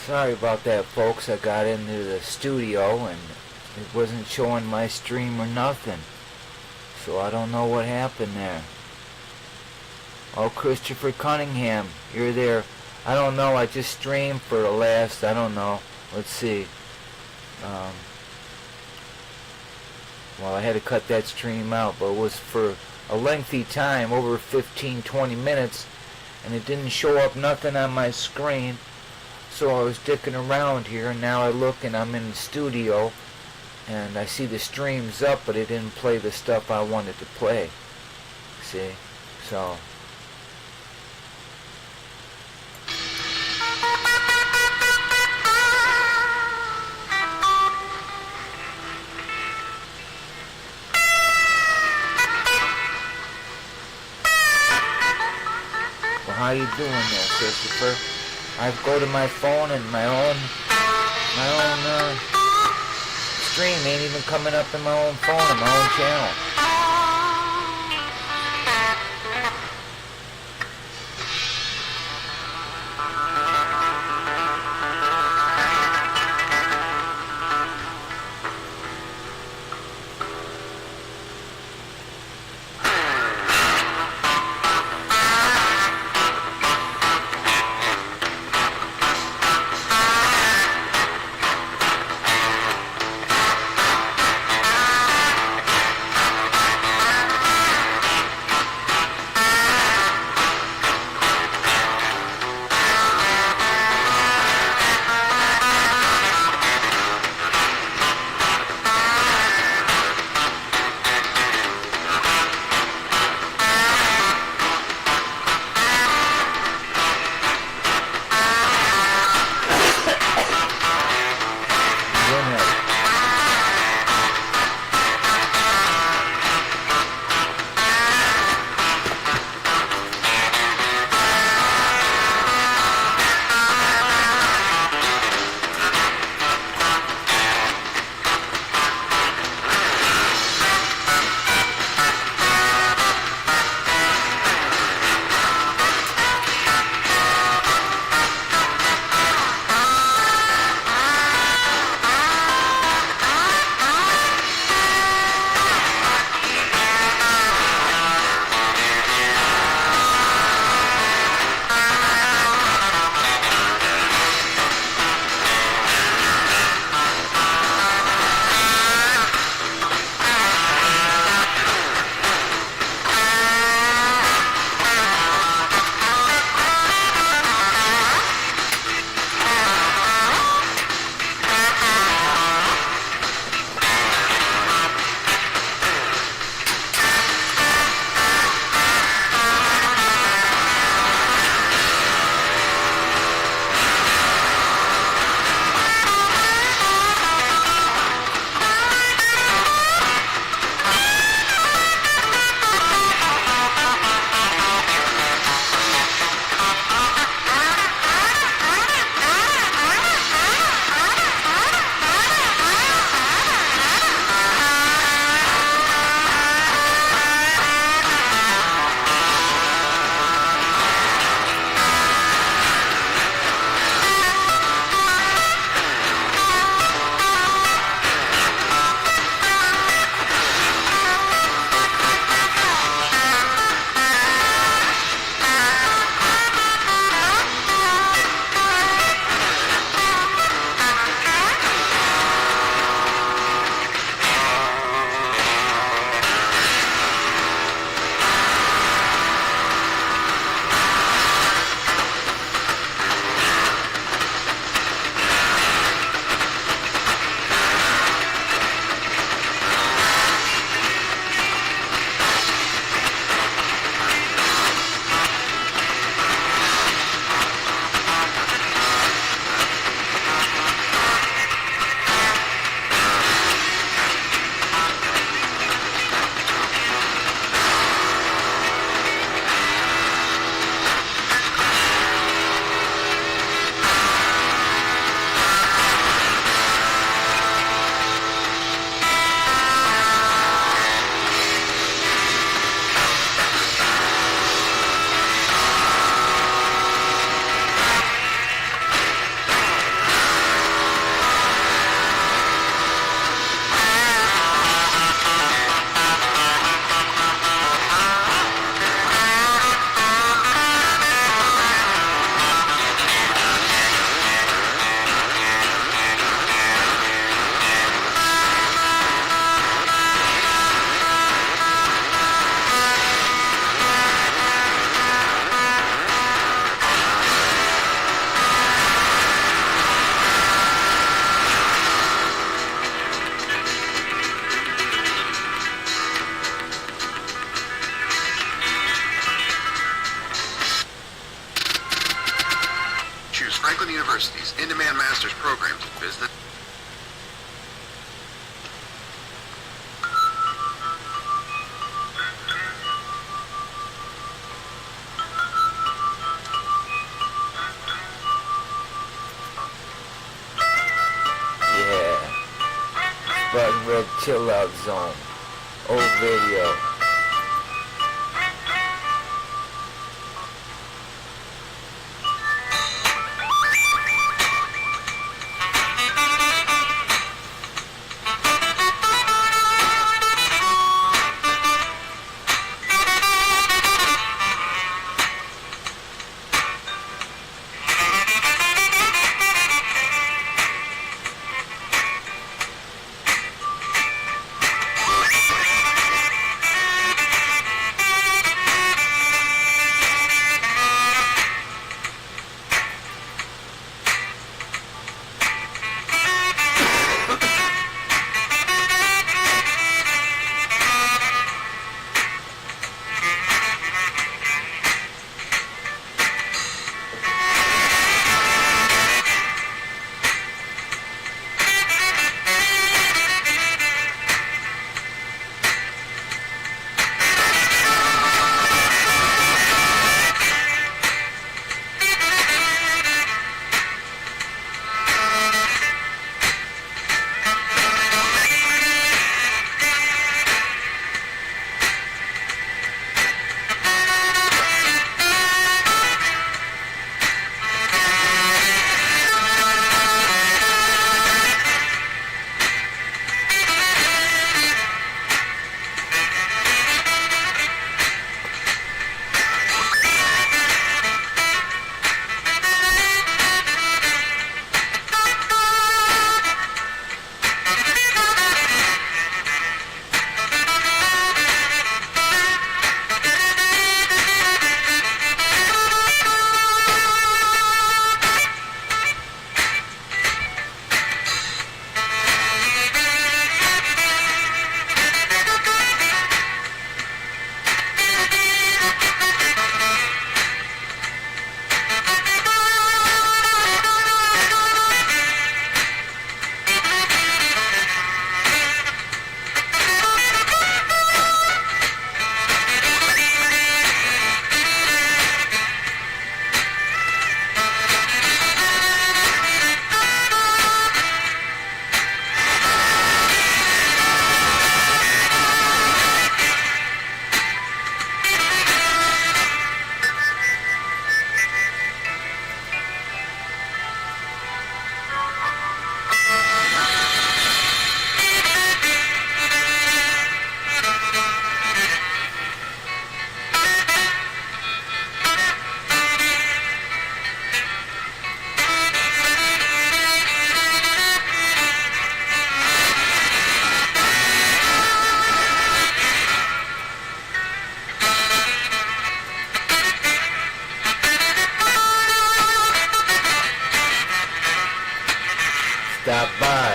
Sorry about that, folks. I got into the studio and it wasn't showing my stream or nothing. So I don't know what happened there. Oh, Christopher Cunningham, you're there. I don't know, I just streamed for the last, I don't know. Let's see. Well, I had to cut that stream out, but it was for a lengthy time, over 15-20 minutes, and it didn't show up nothing on my screen. So I was dicking around here, and now I look and I'm in the studio, and I see the stream's up, but it didn't play the stuff I wanted to play. See? So... How you doing there, Christopher? I go to my phone and my own stream ain't even coming up in my own phone on my own channel. Spartan Red Chill Out Zone. Old video. Stop by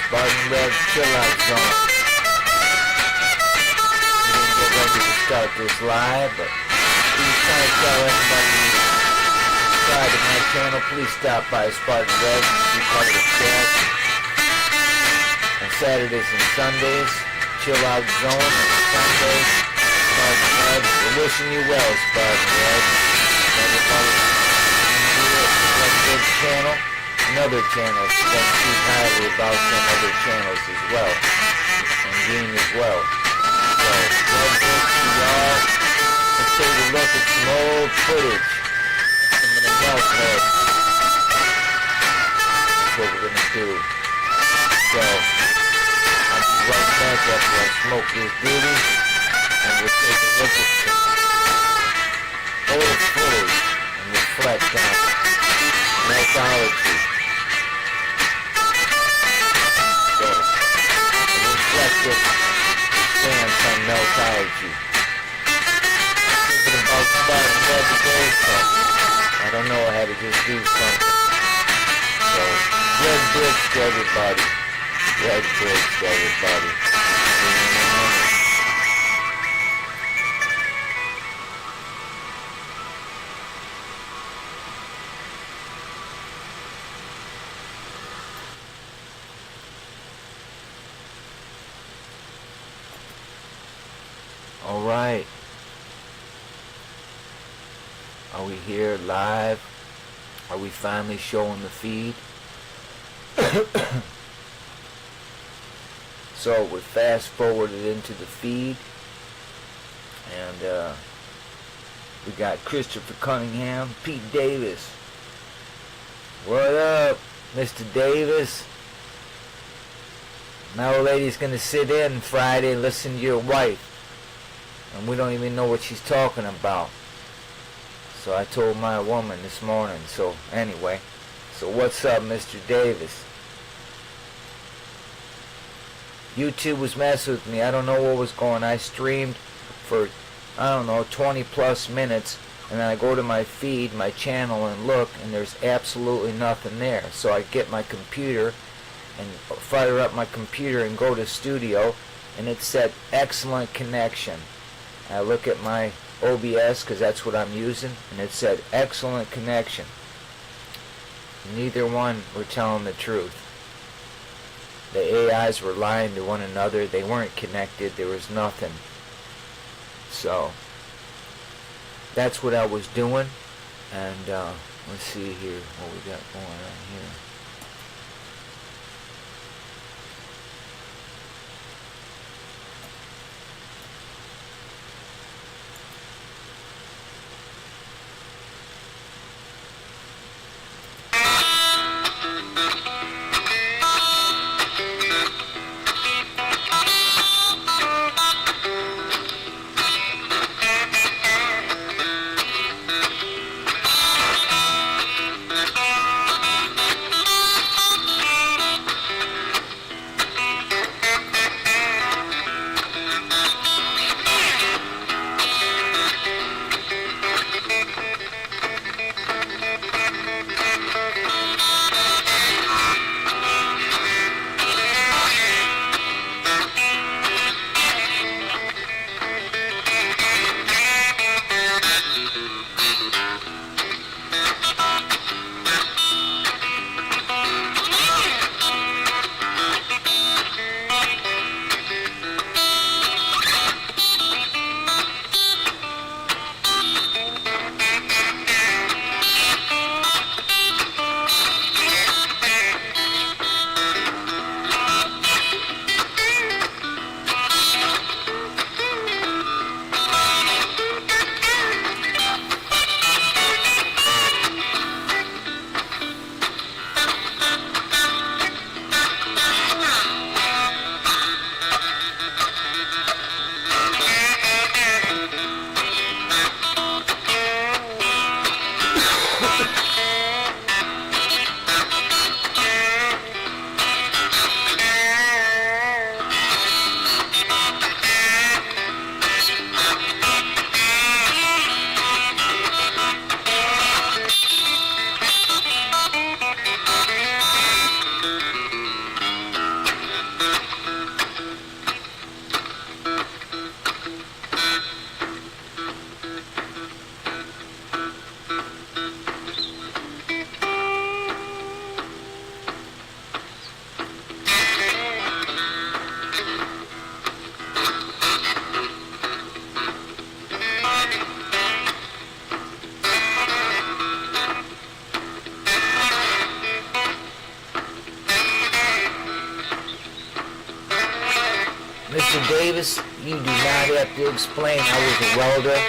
Spartan Red Chill Out Zone. We didn't get ready to start this live, but please try to tell everybody who subscribe to my channel. Please stop by Spartan Red and be part of the chat. On Saturdays and Sundays, Chill Out Zone. On Sundays, Spartan Red. We're wishing you well, Spartan Red. Everybody here at the Red channel. Another channel that speak highly about some other channels as well, and Dean as well. So, well, thanks to y'all. Let's take a look at some old footage. Some of the Meltology. That's what we're gonna do. So, I'll be right back after I smoke this duty, and we'll take a look at some old footage and reflect on Meltology. Reflective stance on Meltology. Thinking about Spartan Red today, so I don't know, I had to just do something. So, red bricks to everybody. Red bricks to everybody. All right. Are we here live? Are we finally showing the feed? So we fast forwarded into the feed, and we got Christopher Cunningham, Pete Davis. What up, Mr. Davis? My old lady's gonna sit in Friday and listen to your wife, and we don't even know what she's talking about. So I told my woman this morning. So anyway, so what's up, Mr. Davis? YouTube was messing with me. I don't know what was going on. I streamed for, I don't know, 20 plus minutes, and then I go to my feed, my channel, and look, and there's absolutely nothing there. So I get my computer and fire up my computer and go to studio, and it said excellent connection. I look at my OBS, because that's what I'm using, and it said excellent connection. Neither one were telling the truth. The AIs were lying to one another. They weren't connected. There was nothing. So that's what I was doing. And let's see here what we got going on here. Mr. Davis, you do not have to explain. I was a welder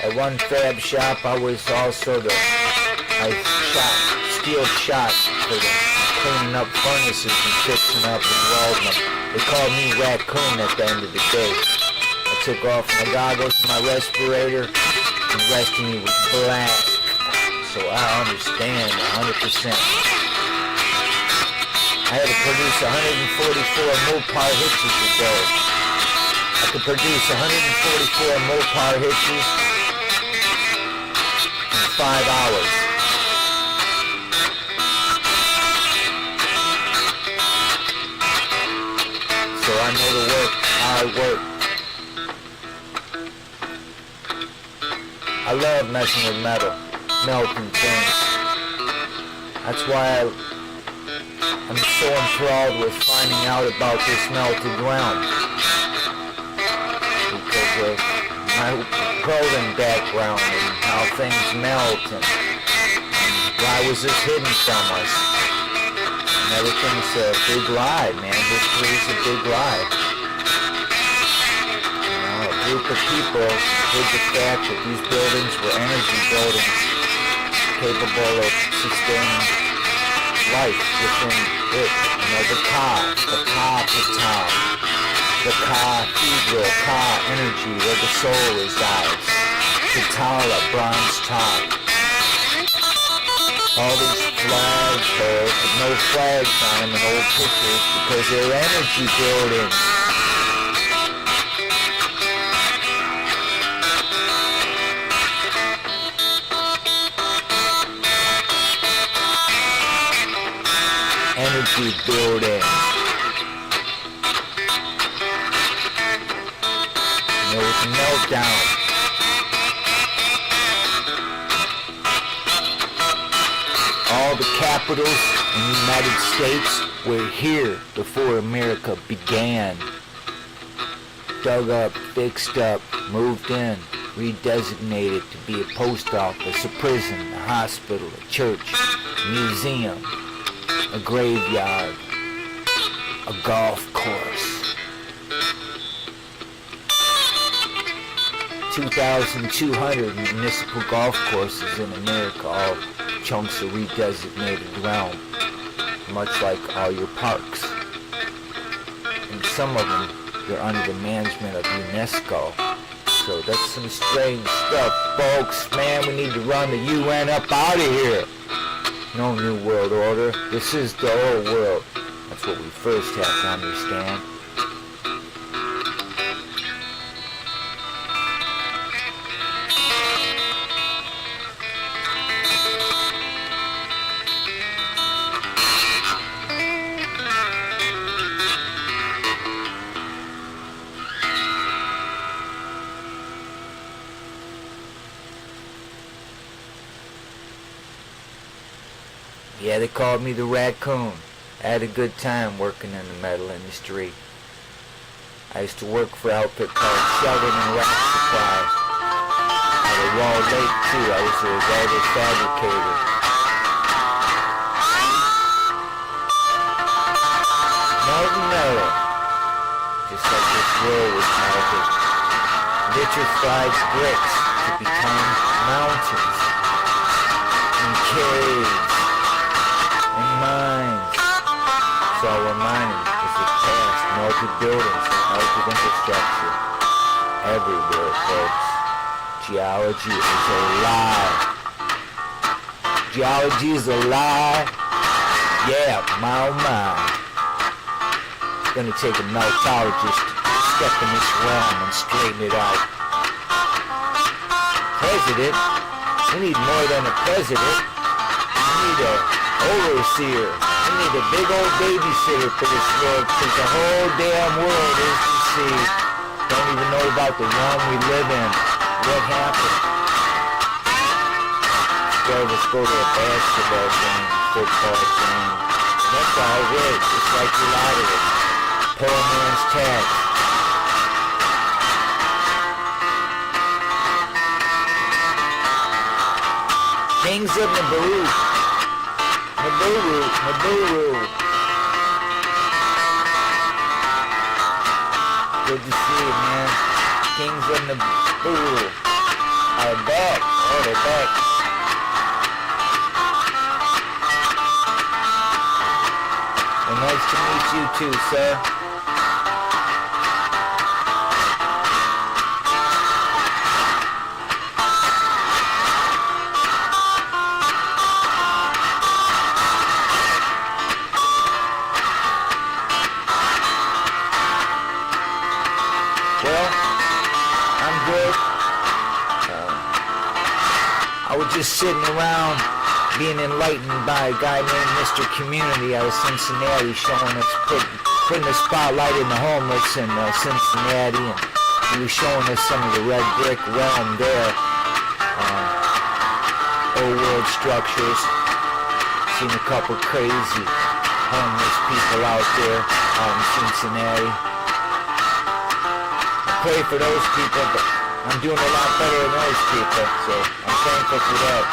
at one fab shop. I was also I shot steel shots for the cleaning up furnaces and fixing up and welding them. They called me Raccoon at the end of the day. I took off my goggles and my respirator, and the rest of me was black. So I understand 100%. I had to produce 144 Mopar hitches a day. I could produce 144 Mopar hitches in 5 hours. So I know the work, hard work. I love messing with metal, melting things. That's why I'm so enthralled with finding out about this melted realm, because of my welding background and how things melt and why was this hidden from us. And everything's a big lie, man. History is a big lie. group of people hid the fact that these buildings were energy buildings capable of sustaining life within it. You know, the cathedral, Ka energy, where the soul resides. The Tara, bronze top. All these flags there, with no flags on them in old pictures because they're energy buildings. Energy building. And there was a meltdown. All the capitals in the United States were here before America began. Dug up, fixed up, moved in, redesignated to be a post office, a prison, a hospital, a church, a museum, a graveyard, a golf course. 2,200 municipal golf courses in America, all chunks of redesignated realm, much like all your parks. And some of them, they're under the management of UNESCO. So that's some strange stuff, folks. Man, we need to run the UN up out of here. No new world order. This is the old world. That's what we first have to understand. Yeah, they called me the raccoon. I had a good time working in the metal industry. I used to work for an outfit called Sheldon and Rack Supply. At a Raw Lake too. I was a welder fabricator. Melting metal. Just like this world was melted. Vitrified bricks to become mountains and caves. Mines. So we're mining is the past, melted buildings, melted infrastructure. Everywhere, folks. Geology is a lie. Geology is a lie. Yeah, my oh my. It's gonna take a meltologist to step in this realm and straighten it out. President? We need more than a president. We need a overseer. We need a big old babysitter for this world, because the whole damn world is deceived. Don't even know about the realm we live in. What happened? Instead of us go to a basketball game, football game. That's all right, just like the lottery. Poor man's tax. Kings of Naboo. Naboo. Good to see you, man. Kings of Naboo are back. Oh, they're back. Well, nice to meet you too, sir. I was just sitting around being enlightened by a guy named Mr. Community out of Cincinnati, showing us, putting a spotlight in the homeless in Cincinnati, and he was showing us some of the red brick realm there, old world structures. Seen a couple crazy homeless people out there out in Cincinnati. I pray for those people, but I'm doing a lot better than those people, so I'm thankful for that.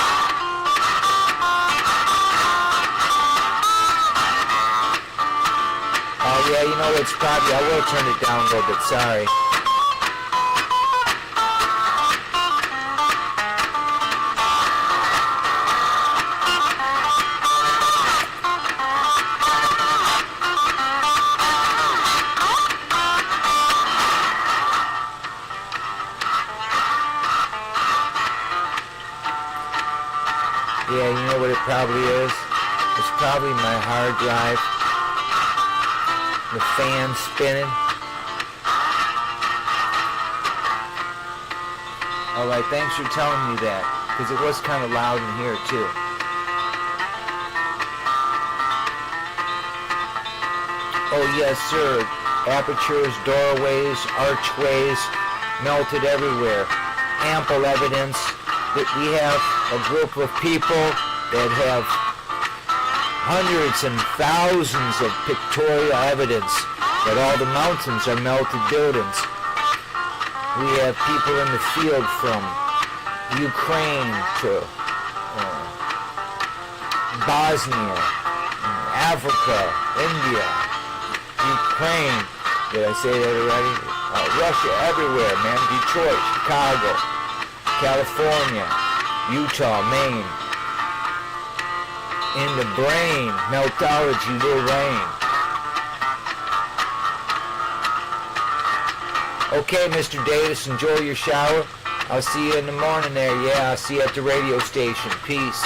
Oh yeah, you know, it's probably, I will turn it down a little bit, sorry. Yeah, you know what it probably is? It's probably my hard drive. The fan spinning. Alright, thanks for telling me that. Because it was kind of loud in here too. Oh yes, sir. Apertures, doorways, archways, melted everywhere. Ample evidence that we have a group of people that have hundreds and thousands of pictorial evidence that all the mountains are melted buildings. We have people in the field from Ukraine to Bosnia, Africa, India, Ukraine, did I say that already? Russia, everywhere, man. Detroit, Chicago, California, Utah, Maine. In the brain, Meltology will reign. Okay, Mr. Davis, enjoy your shower. I'll see you in the morning there. Yeah, I'll see you at the radio station. Peace.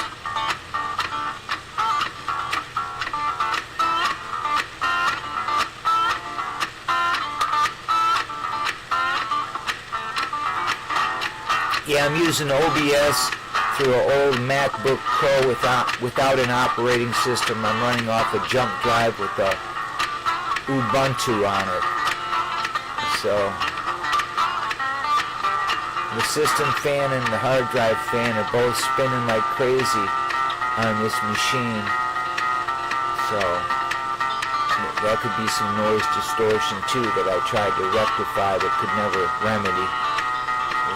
Yeah, I'm using OBS through an old MacBook Pro without an operating system. I'm running off a jump drive with a Ubuntu on it. So the system fan and the hard drive fan are both spinning like crazy on this machine. So that could be some noise distortion too that I tried to rectify but could never remedy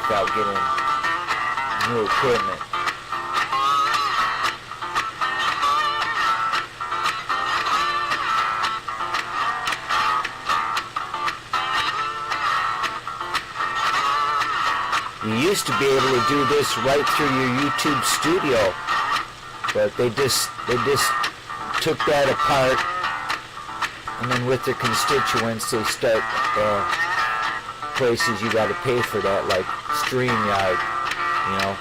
without getting new equipment. You used to be able to do this right through your YouTube studio, but they just took that apart, and then with their constituents they start places you got to pay for that, like StreamYard, you know,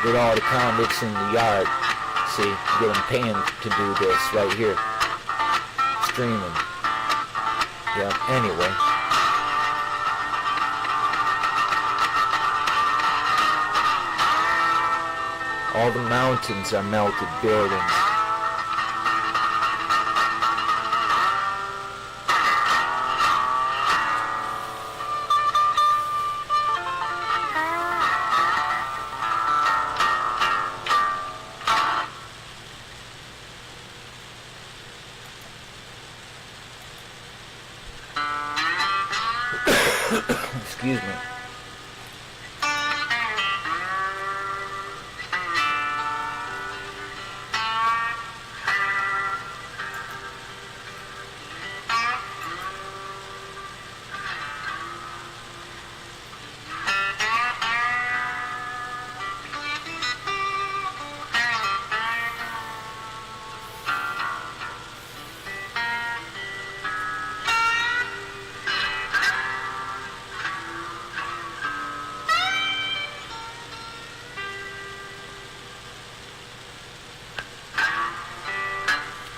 get all the convicts in the yard, see, get them paying to do this right here, streaming. Yeah, anyway. All the mountains are melted buildings. Excuse me.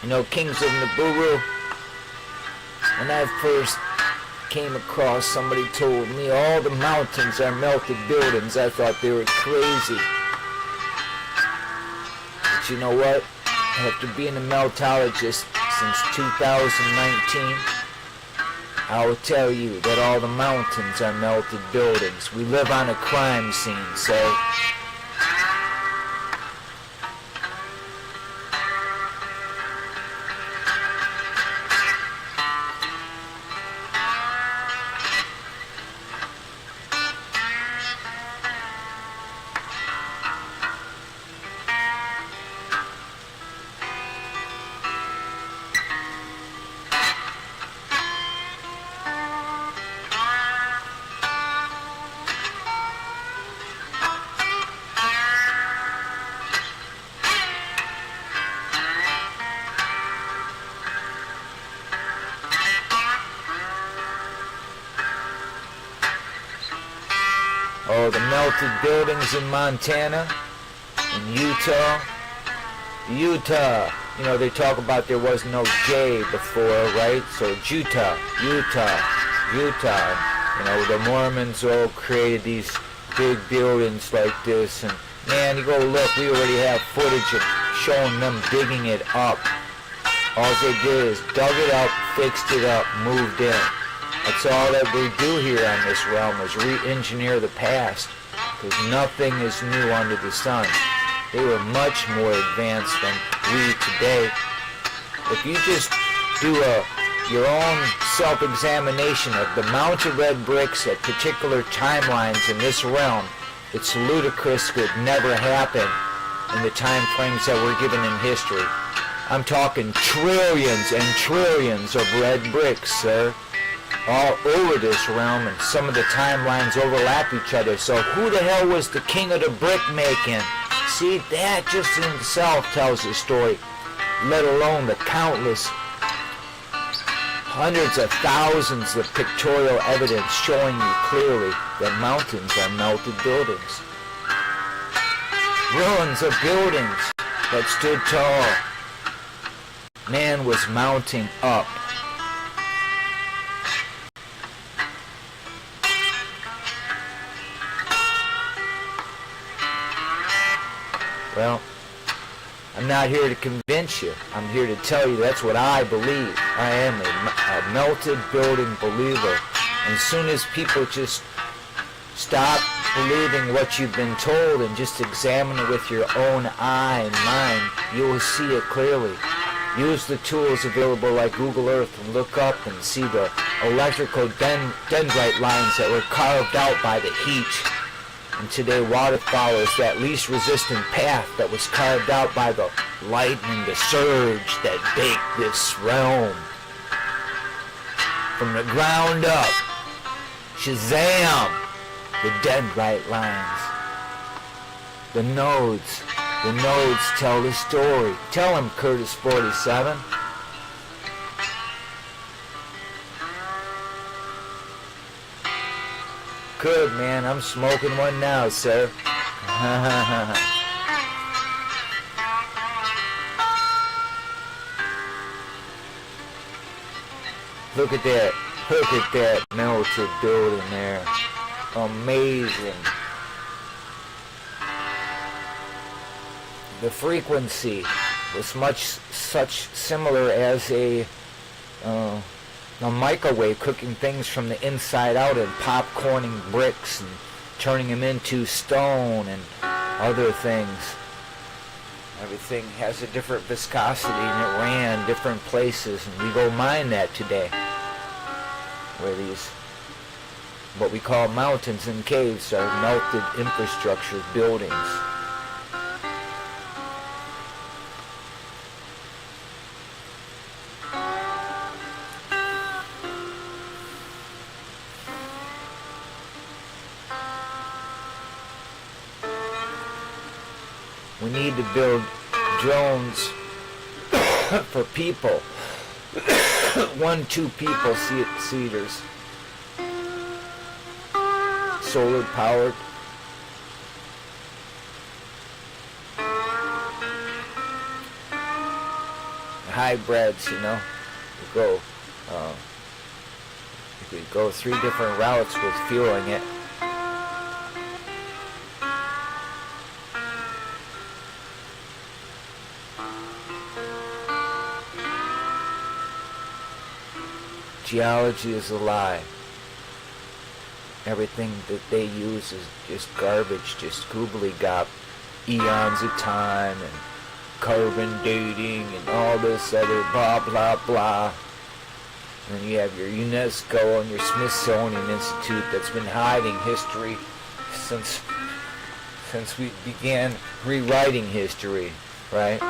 You know, Kings of Nibiru, when I first came across, somebody told me all the mountains are melted buildings. I thought they were crazy. But you know what? After being a meltologist since 2019, I will tell you that all the mountains are melted buildings. We live on a crime scene, so oh, the melted buildings in Montana, in Utah. You know, they talk about there was no J before, right? So Utah. You know, the Mormons all created these big buildings like this, and man, you go look, we already have footage of showing them digging it up. All they did is dug it up, fixed it up, moved in. That's all that we do here on this realm, is re-engineer the past, because nothing is new under the sun. They were much more advanced than we today. If you just do your own self-examination of the amount of red bricks at particular timelines in this realm, it's ludicrous. Could never happen in the time frames that we're given in history. I'm talking trillions and trillions of red bricks, sir, all over this realm, and some of the timelines overlap each other. So who the hell was the king of the brick making? See, that just in itself tells a story, let alone the countless hundreds of thousands of pictorial evidence showing you clearly that mountains are melted buildings. Ruins of buildings that stood tall. Man was mounting up. Well, I'm not here to convince you. I'm here to tell you that's what I believe. I am a melted building believer. And as soon as people just stop believing what you've been told and just examine it with your own eye and mind, you will see it clearly. Use the tools available like Google Earth and look up and see the electrical dendrite lines that were carved out by the heat. And today water follows that least resistant path that was carved out by the lightning, the surge that baked this realm. From the ground up, Shazam! The dendrite lines. The nodes tell the story. Tell him, Curtis 47. Good, man. I'm smoking one now, sir. Look at that. Look at that melted building there. Amazing. The frequency was such similar as a microwave, cooking things from the inside out and popcorning bricks and turning them into stone and other things. Everything has a different viscosity and it ran different places, and we go mine that today, where these what we call mountains and caves are melted infrastructure buildings. We need to build drones for people. 1-2 people seaters. Solar powered. Hybrids, you know. We go 3 different routes with fueling it. Geology is a lie. Everything that they use is just garbage, just gobbledygook, eons of time and carbon dating and all this other blah blah blah. And then you have your UNESCO and your Smithsonian Institute that's been hiding history since we began rewriting history, right?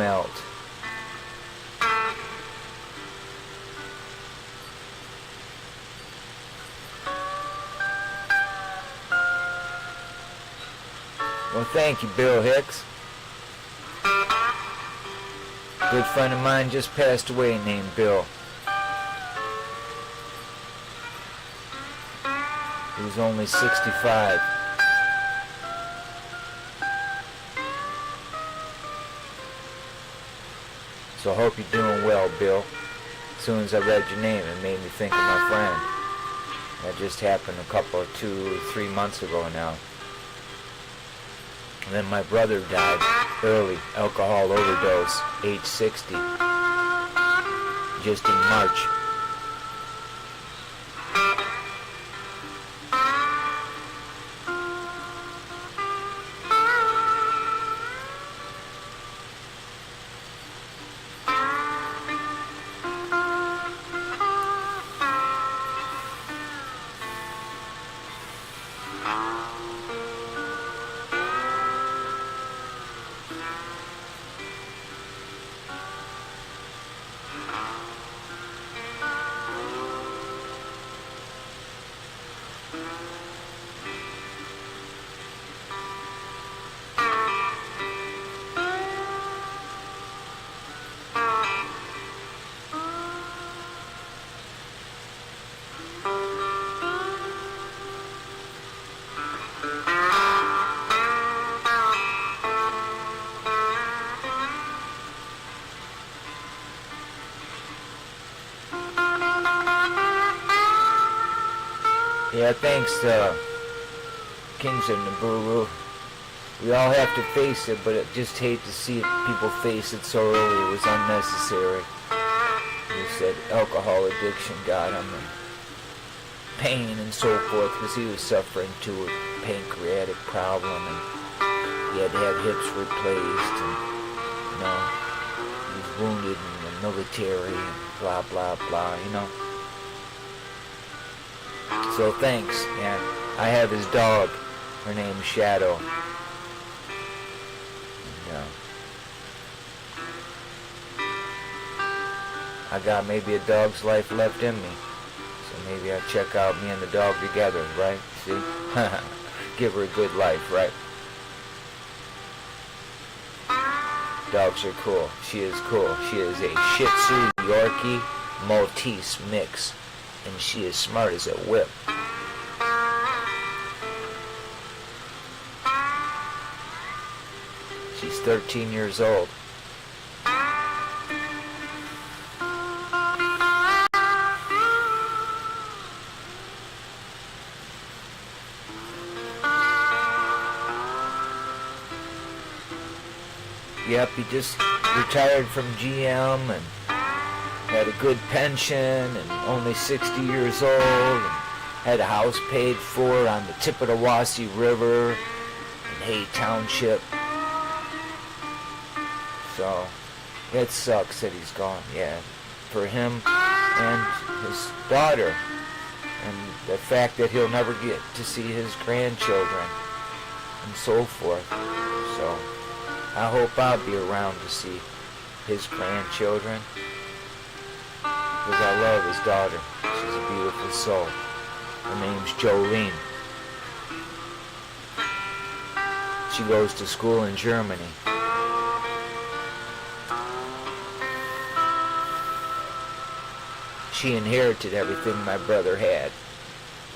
melt. Well, thank you, Bill Hicks. A good friend of mine just passed away named Bill. He was only 65. So I hope you're doing well, Bill. As soon as I read your name, it made me think of my friend. That just happened a couple, 2 or 3 months ago now. And then my brother died early, alcohol overdose, age 60, just in March. Yeah, thanks, Kings of Nibiru. We all have to face it, but I just hate to see people face it so early. It was unnecessary. He said alcohol addiction got him, and pain and so forth, because he was suffering to a pancreatic problem, and he had to have hips replaced, and, you know, he was wounded in the military, and blah, blah, blah, you know. So thanks, man. I have his dog. Her name's Shadow. And, I got maybe a dog's life left in me. So maybe I'll check out me and the dog together, right? See? Give her a good life, right? Dogs are cool. She is cool. She is a Shih Tzu Yorkie Maltese mix. And she is smart as a whip. She's 13 years old. Yep, he just retired from GM and had a good pension and only 60 years old and had a house paid for on the tip of the Wassee River in Hay Township. So it sucks that he's gone, yeah, for him and his daughter, and the fact that he'll never get to see his grandchildren and so forth. So I hope I'll be around to see his grandchildren, because I love his daughter. She's a beautiful soul. Her name's Jolene. She goes to school in Germany. She inherited everything my brother had.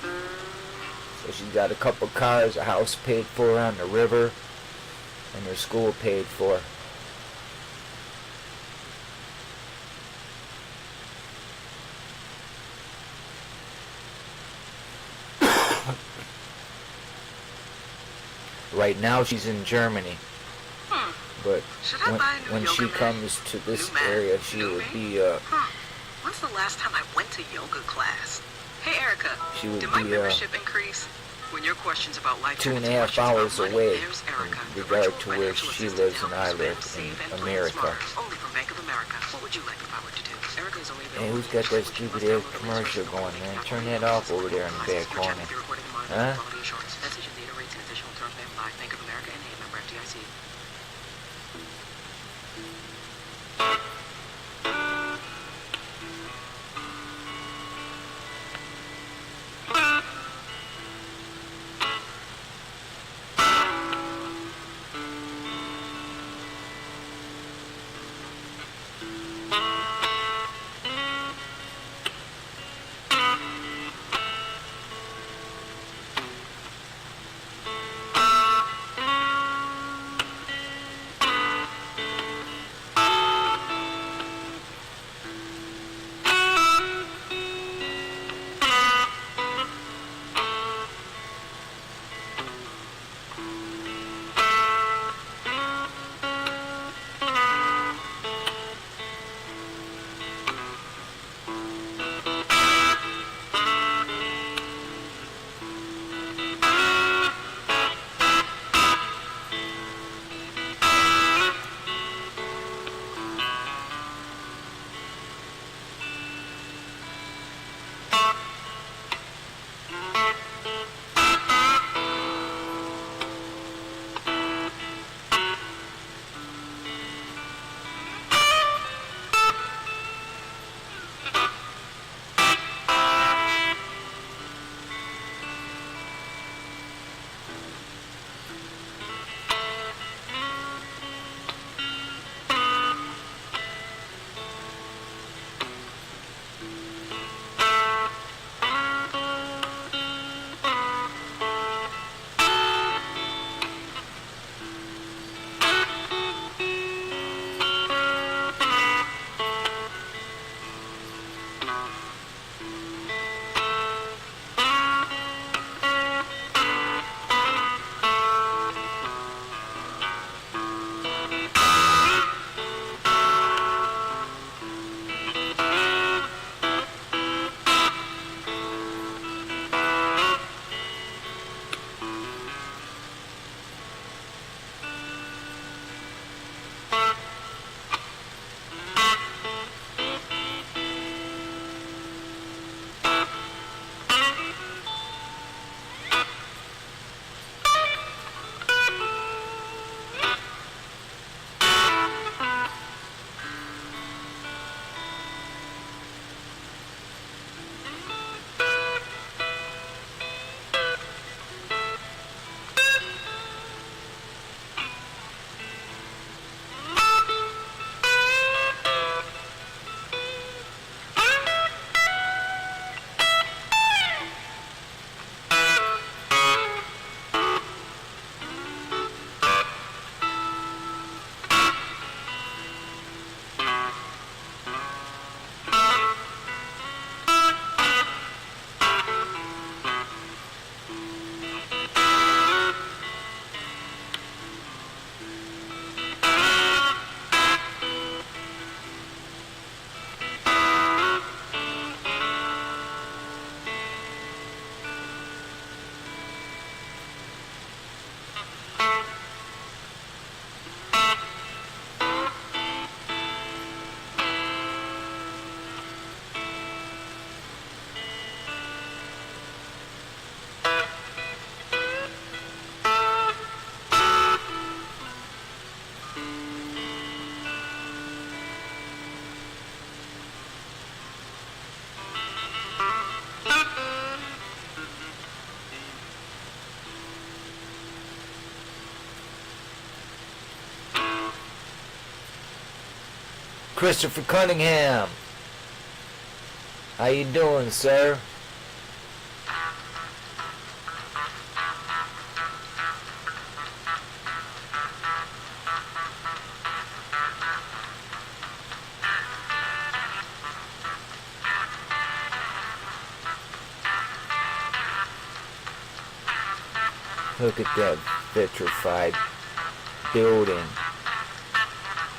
So she's got a couple cars, a house paid for on the river, and her school paid for. Right now she's in Germany, but when she comes to this area, she would be, When's the last time I went to yoga class? Hey, Erica, she would did my be, membership increase? When your questions about life 2.5 hours away in regard to where she lives and I live in America. Only from Bank of America. What would you like if I were to do? Erica is only Hey, who's got that stupid ass commercial going, man? Turn that off over there in the back corner. Huh? Message and data rates and additional terms may apply. Bank of America and a member FDIC. Christopher Cunningham. How you doing, sir? Look at that vitrified building.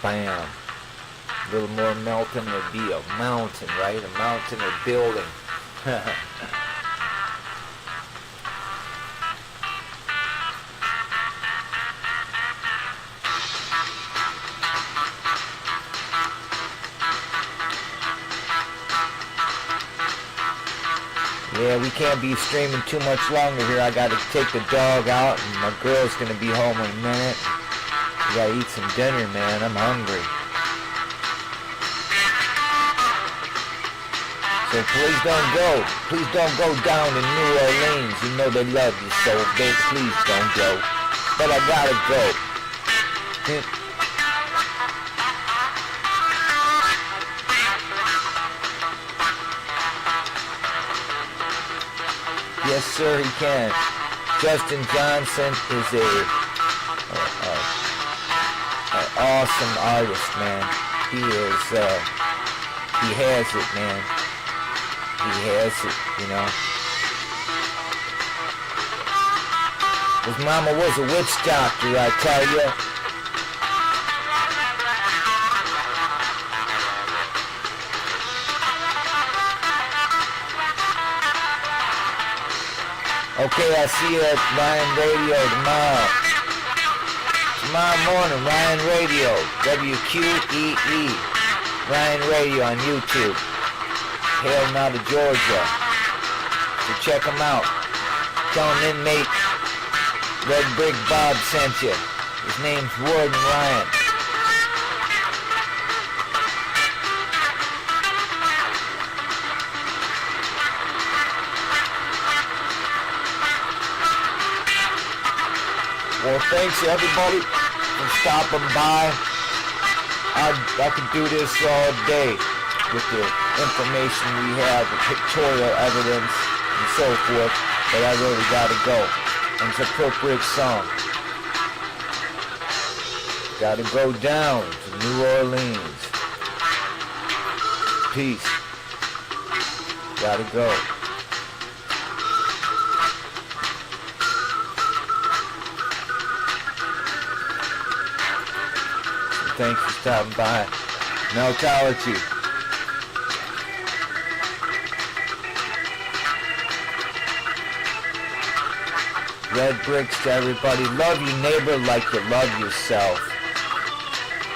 Bam. A little more melting would be a mountain, right? A mountain or building. Yeah, we can't be streaming too much longer here. I gotta take the dog out, and my girl's gonna be home in a minute. We gotta eat some dinner, man. I'm hungry. So please don't go. Please don't go down to New Orleans. You know they love you, so please don't go. But I gotta go. Yes, sir, he can. Justin Johnson is an awesome artist, man. He is, he has it, man. He has it, you know. His mama was a witch doctor, I tell you. Okay, I'll see you at Ryan Radio tomorrow. Tomorrow morning, Ryan Radio, WQEE, Ryan Radio on YouTube. Hailing out of Georgia. So check him out. Tell him inmate Red Brick Bob sent you. His name's Warden Ryan. Well, thanks everybody for stopping by. I could do this all day with the information we have, the pictorial evidence and so forth, but I really gotta go. And it's an appropriate song. Gotta go down to New Orleans. Peace. Gotta go. Thanks for stopping by. Meltology. Red bricks to everybody. Love your neighbor like you love yourself.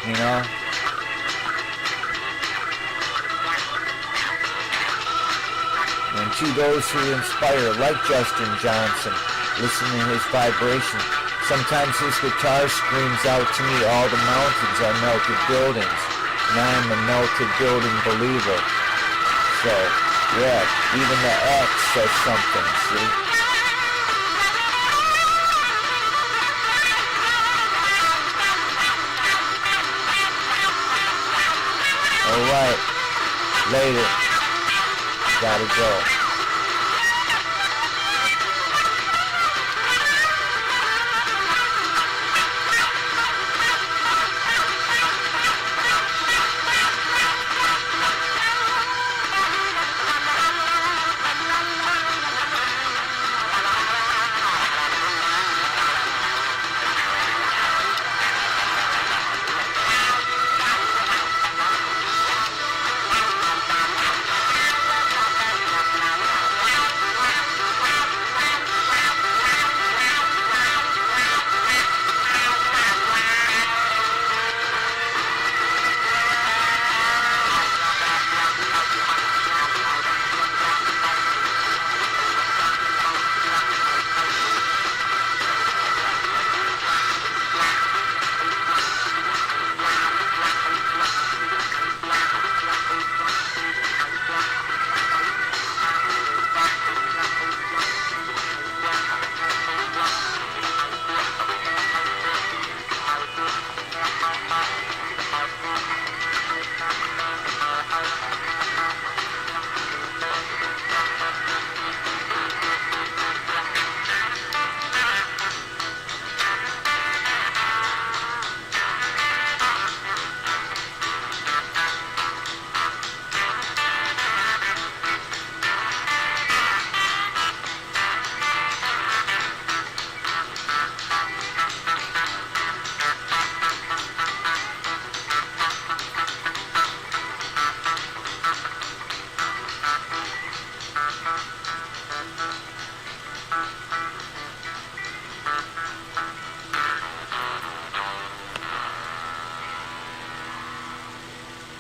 You know? And to those who inspire, like Justin Johnson, listen to his vibration. Sometimes his guitar screams out to me, all the mountains are melted buildings. And I am a melted building believer. So, yeah, even the X says something, see? Alright, later. Gotta go.